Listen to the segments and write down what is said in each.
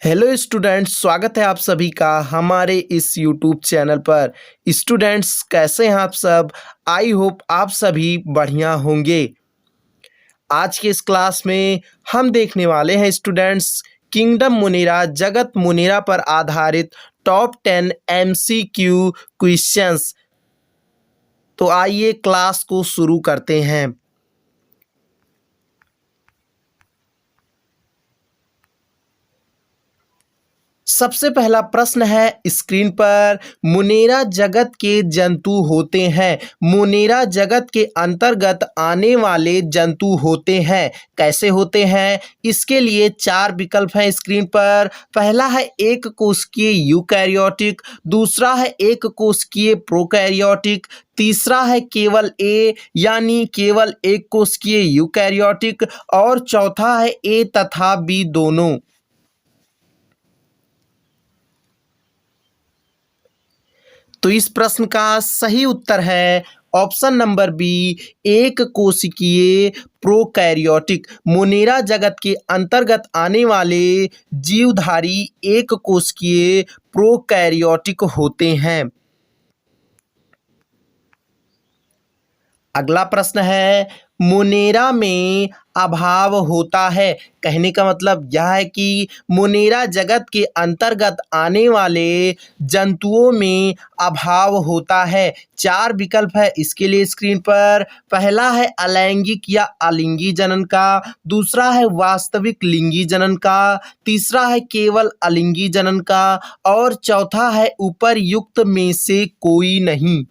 Hello students, स्वागत है आप सभी का हमारे इस यूट्यूब चैनल पर। स्टूडेंट्स, कैसे हैं आप सब? आई होप आप सभी बढ़िया होंगे। आज के इस क्लास में हम देखने वाले हैं स्टूडेंट्स, किंगडम मुनेरा जगत मुनेरा पर आधारित टॉप 10 MCQ क्वेश्चंस। तो आइए क्लास को शुरू करते हैं। सबसे पहला प्रश्न है स्क्रीन पर, मुनेरा जगत के जंतु होते हैं। मुनेरा जगत के अंतर्गत आने वाले जंतु होते हैं। कैसे होते हैं? इसके लिए चार विकल्प हैं स्क्रीन पर। पहला है एक कोशिकीय यूकैरियोटिक, दूसरा है एक कोशिकीय प्रोकैरियोटिक, तीसरा है केवल ए यानी केवल एक कोशिकीय यूकैरियोटिक और चौथा है ए तथा बी दोनों। तो इस प्रश्न का सही उत्तर है ऑप्शन नंबर बी, एक कोशिकीय प्रोकैरियोटिक। मुनेरा जगत के अंतर्गत आने वाले जीवधारी एक कोशिकीय प्रोकैरियोटिक होते हैं। अगला प्रश्न है, मुनेरा में अभाव होता है। कहने का मतलब यह है कि मुनेरा जगत के अंतर्गत आने वाले जंतुओं में अभाव होता है। चार विकल्प है इसके लिए स्क्रीन पर। पहला है अलैंगिक या अलिंगी जनन का, दूसरा है वास्तविक लिंगी जनन का, तीसरा है केवल अलिंगी जनन का और चौथा है उपर्युक्त में से कोई नहीं।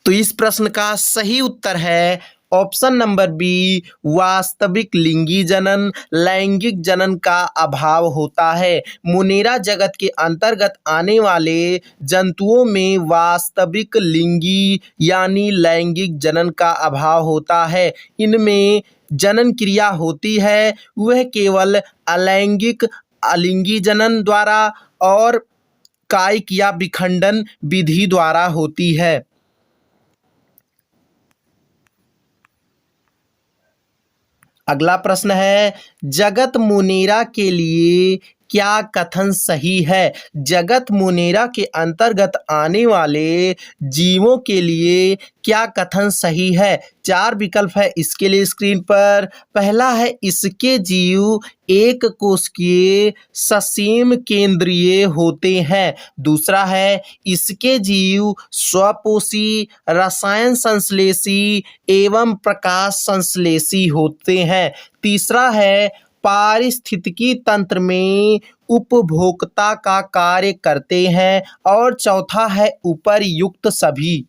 तो इस प्रश्न का सही उत्तर है ऑप्शन नंबर बी, वास्तविक लिंगी जनन। लैंगिक जनन का अभाव होता है। मुनेरा जगत के अंतर्गत आने वाले जंतुओं में वास्तविक लिंगी यानी लैंगिक जनन का अभाव होता है। इनमें जनन क्रिया होती है वह केवल अलैंगिक अलिंगी जनन द्वारा और कायिक या विखंडन विधि द्वारा होती है। अगला प्रश्न है, जगत मुनेरा के लिए क्या कथन सही है? जगत मुनेरा के अंतर्गत आने वाले जीवों के लिए क्या कथन सही है? चार विकल्प है इसके लिए स्क्रीन पर। पहला है इसके जीव एक कोशिकीय ससीम केंद्रीय होते हैं, दूसरा है इसके जीव स्वपोषी रसायन संश्लेषी एवं प्रकाश संश्लेषी होते हैं, तीसरा है पारिस्थितिकी तंत्र में उपभोक्ता का कार्य करते हैं और चौथा है उपर्युक्त सभी।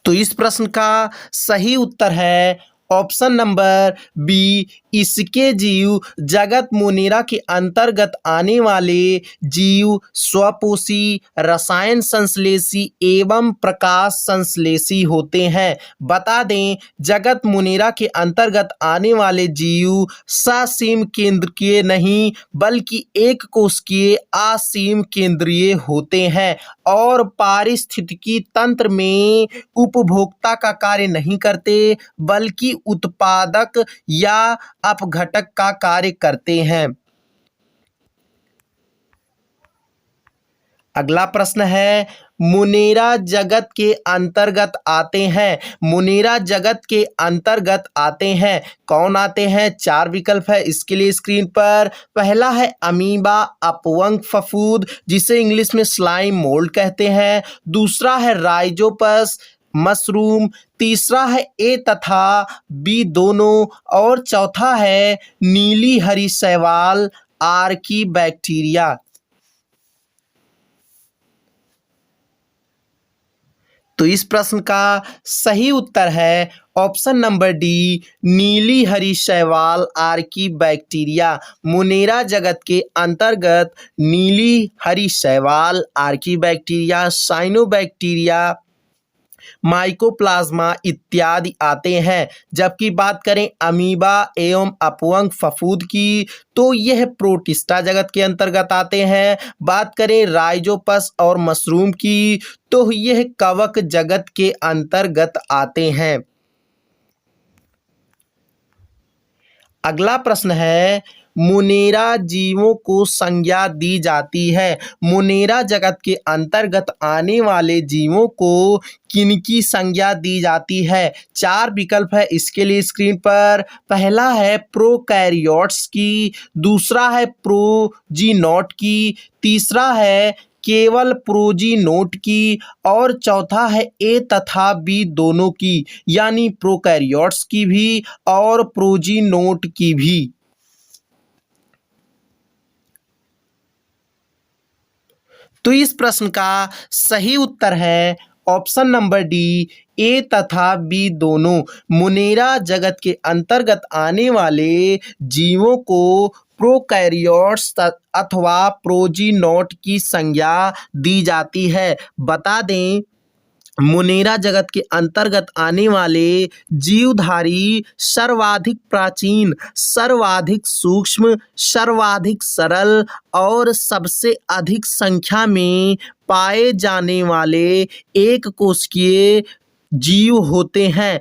तो इस प्रश्न का सही उत्तर है ऑप्शन नंबर बी, इसके जीव जगत मुनेरा के अंतर्गत आने वाले जीव स्वपोषी रसायन संश्लेषी एवं प्रकाश संश्लेषी होते हैं। बता दें, जगत मुनेरा के अंतर्गत आने वाले जीव ससीम केंद्रीय नहीं बल्कि एक कोशिकीय असीम केंद्रीय होते हैं और पारिस्थितिकी तंत्र में उपभोक्ता का कार्य नहीं करते बल्कि उत्पादक या अपघटक का कार्य करते हैं। अगला प्रश्न है, मुनेरा जगत के अंतर्गत आते हैं। मुनेरा जगत के अंतर्गत आते हैं, कौन आते हैं? चार विकल्प है इसके लिए स्क्रीन पर। पहला है अमीबा अपवंग फफूद जिसे इंग्लिश में स्लाइम मोल्ड कहते हैं, दूसरा है राइजोपस मशरूम, तीसरा है ए तथा बी दोनों और चौथा है नीली हरी शैवाल आर्की बैक्टीरिया। तो इस प्रश्न का सही उत्तर है ऑप्शन नंबर डी, नीली हरी शैवाल आर्की बैक्टीरिया। मुनेरा जगत के अंतर्गत नीली हरी शैवाल आर्की बैक्टीरिया साइनोबैक्टीरिया माइकोप्लाज्मा इत्यादि आते हैं। जबकि बात करें अमीबा एवं अपवंग फफूंद की, तो यह प्रोटिस्टा जगत के अंतर्गत आते हैं। बात करें राइजोपस और मशरूम की, तो यह कवक जगत के अंतर्गत आते हैं। अगला प्रश्न है, मुनेरा जीवों को संज्ञा दी जाती है। मुनेरा जगत के अंतर्गत आने वाले जीवों को किनकी संज्ञा दी जाती है? 4 विकल्प है इसके लिए स्क्रीन पर। पहला है प्रोकैरियोट्स की, दूसरा है प्रोजीनोट की, तीसरा है केवल प्रोजीनोट की और चौथा है ए तथा बी दोनों की, यानी प्रोकैरियोट्स की भी और प्रोजीनोट की भी। तो इस प्रश्न का सही उत्तर है ऑप्शन नंबर डी, ए तथा बी दोनों। मुनेरा जगत के अंतर्गत आने वाले जीवों को प्रोकैरियोट्स अथवा प्रोजीनोट की संज्ञा दी जाती है। बता दें, मुनेरा जगत के अंतर्गत आने वाले जीवधारी सर्वाधिक प्राचीन, सर्वाधिक सूक्ष्म, सर्वाधिक सरल और सबसे अधिक संख्या में पाए जाने वाले एक कोशिकीय जीव होते हैं।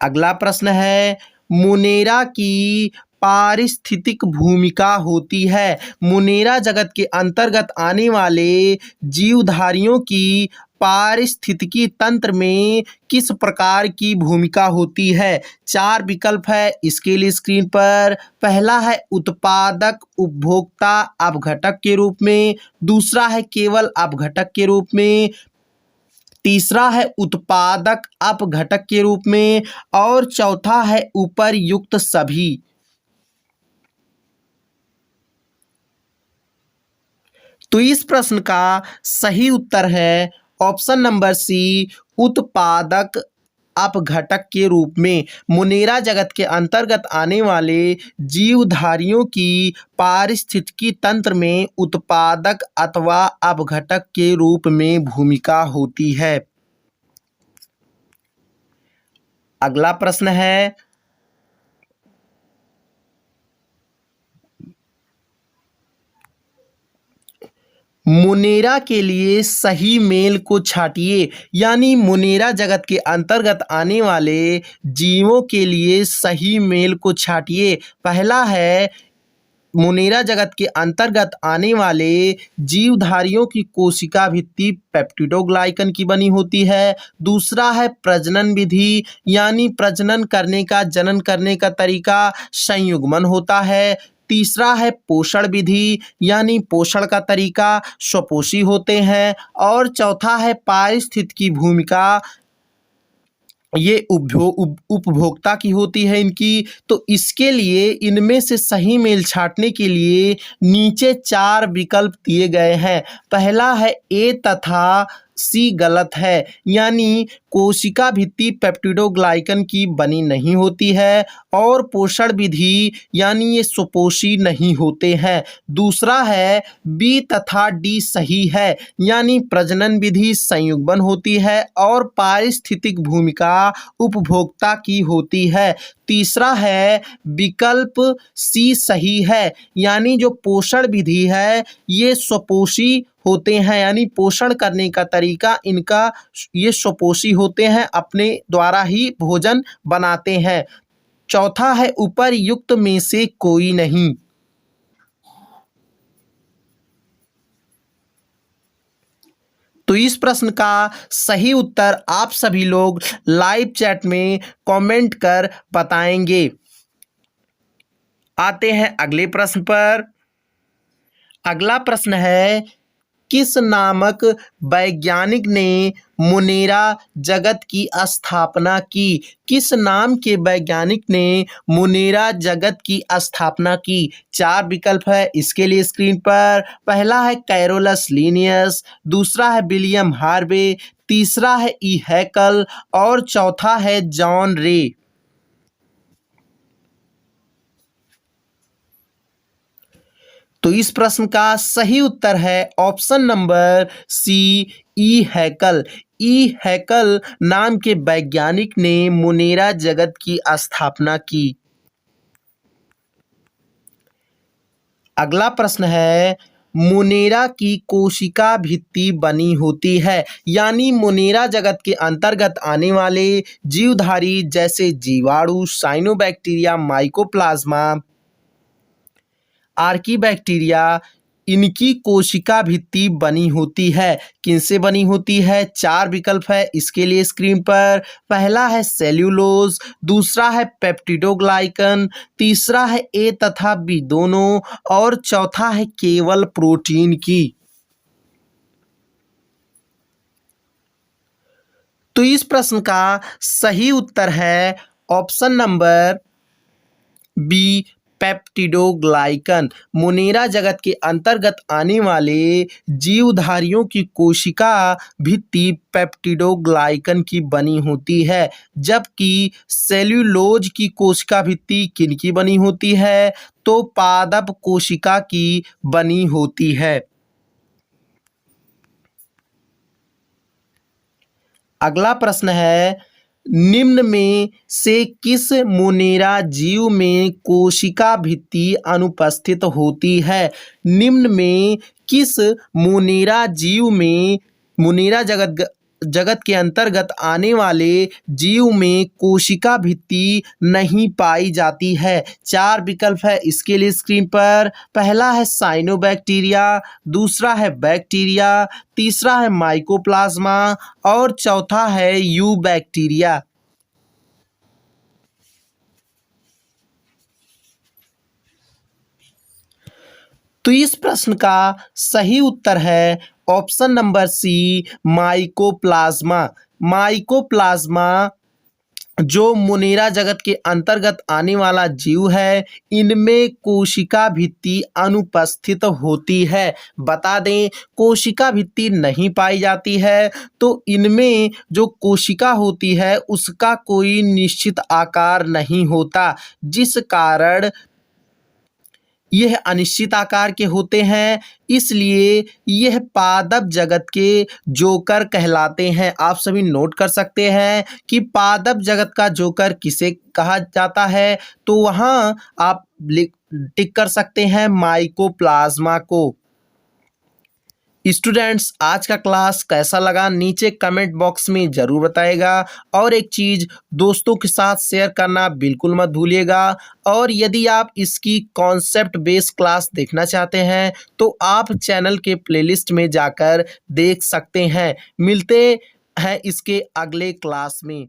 अगला प्रश्न है, मुनेरा की पारिस्थितिक भूमिका होती है। मुनेरा जगत के अंतर्गत आने वाले जीवधारियों की पारिस्थितिकी तंत्र में किस प्रकार की भूमिका होती है? 4 विकल्प है इसके लिए स्क्रीन पर। पहला है उत्पादक उपभोक्ता अपघटक के रूप में, दूसरा है केवल अपघटक के रूप में, तीसरा है उत्पादक अपघटक के रूप में और चौथा है उपर्युक्त सभी। तो इस प्रश्न का सही उत्तर है ऑप्शन नंबर सी, उत्पादक अपघटक के रूप में। मुनेरा जगत के अंतर्गत आने वाले जीवधारियों की पारिस्थितिकी तंत्र में उत्पादक अथवा अपघटक के रूप में भूमिका होती है। अगला प्रश्न है, मुनेरा के लिए सही मेल को छांटिए, यानी मुनेरा जगत के अंतर्गत आने वाले जीवों के लिए सही मेल को छांटिए। पहला है, मुनेरा जगत के अंतर्गत आने वाले जीवधारियों की कोशिका भित्ति पेप्टिडोग्लाइकन की बनी होती है। दूसरा है प्रजनन विधि, यानी प्रजनन करने का, जनन करने का तरीका संयुग्मन होता है। तीसरा है पोषण विधि, यानी पोषण का तरीका स्वपोषी होते हैं। और चौथा है पारिस्थितिकी भूमिका, ये उपभोक्ता की होती है इनकी। तो इसके लिए इनमें से सही मेल छांटने के लिए नीचे 4 विकल्प दिए गए हैं। पहला है ए तथा सी गलत है, यानी कोशिका भित्ति पेप्टिडोग्लाइकन की बनी नहीं होती है और पोषण विधि यानी ये सुपोषी नहीं होते हैं। दूसरा है बी तथा डी सही है, यानी प्रजनन विधि संयुग्मन होती है और पारिस्थितिक भूमिका उपभोक्ता की होती है। तीसरा है विकल्प सी सही है, यानी जो पोषण विधि है ये स्वपोषी होते हैं, यानी पोषण करने का तरीका इनका ये स्वपोषी होते हैं, अपने द्वारा ही भोजन बनाते हैं। चौथा है उपर्युक्त में से कोई नहीं। तो इस प्रश्न का सही उत्तर आप सभी लोग लाइव चैट में कमेंट कर बताएंगे। आते हैं अगले प्रश्न पर। अगला प्रश्न है, किस नामक वैज्ञानिक ने मुनेरा जगत की स्थापना की? किस नाम के वैज्ञानिक ने मुनेरा जगत की स्थापना की? 4 विकल्प है इसके लिए स्क्रीन पर। पहला है कैरोलस लिनियस, दूसरा है विलियम हार्वे, तीसरा है ई हैकल और चौथा है जॉन रे। तो इस प्रश्न का सही उत्तर है ऑप्शन नंबर सी, ई हैकल। ई हैकल नाम के वैज्ञानिक ने मोनेरा जगत की स्थापना की। अगला प्रश्न है, मोनेरा की कोशिका भित्ति बनी होती है, यानी मोनेरा जगत के अंतर्गत आने वाले जीवधारी जैसे जीवाणु, साइनोबैक्टीरिया, माइकोप्लाज्मा, आर्कीबैक्टीरिया, इनकी कोशिका भित्ति बनी होती है। किनसे बनी होती है? 4 विकल्प है इसके लिए स्क्रीन पर। पहला है सेल्यूलोज, दूसरा है पेप्टिडोग्लाइकन, तीसरा है ए तथा बी दोनों, और चौथा है केवल प्रोटीन की। तो इस प्रश्न का सही उत्तर है option number B, peptidoglycan. Monera जगत के अंतर्गत आने वाले जीवधारियों की कोशिका भित्ति पेप्टिडोग्लाइकन की बनी होती है, जबकि सेल्यूलोज की कोशिका भित्ति किनकी बनी होती है? तो पादप कोशिका की बनी होती है। अगला प्रश्न है, निम्न में से किस मोनेरा जीव में कोशिका भित्ति अनुपस्थित होती है? निम्न में किस मोनेरा जीव में मोनेरा जगत के अंतर्गत आने वाले जीव में कोशिका भित्ति नहीं पाई जाती है? 4 विकल्प है इसके लिए स्क्रीन पर। पहला है साइनोबैक्टीरिया, दूसरा है बैक्टीरिया, तीसरा है माइकोप्लाज्मा, और चौथा है यूबैक्टीरिया। तो इस प्रश्न का सही उत्तर है option number C, mycoplasma. Mycoplasma जो मोनेरा जगत के अंतर्गत आने वाला जीव है, इनमें कोशिका भित्ति अनुपस्थित होती है। बता दें, कोशिका भित्ति नहीं पाई जाती है तो इनमें जो कोशिका होती है उसका कोई निश्चित आकार नहीं होता, जिस कारण यह अनिश्चित आकार के होते हैं, इसलिए यह पादप जगत के जोकर कहलाते हैं। आप सभी नोट कर सकते हैं कि पादप जगत का जोकर किसे कहा जाता है, तो वहाँ आप टिक कर सकते हैं माइकोप्लाज्मा को। स्टूडेंट्स, आज का क्लास कैसा लगा नीचे कमेंट बॉक्स में ज़रूर बताइएगा, और एक चीज़, दोस्तों के साथ शेयर करना बिल्कुल मत भूलिएगा। और यदि आप इसकी कॉन्सेप्ट बेस्ड क्लास देखना चाहते हैं तो आप चैनल के प्लेलिस्ट में जाकर देख सकते हैं। मिलते हैं इसके अगले क्लास में।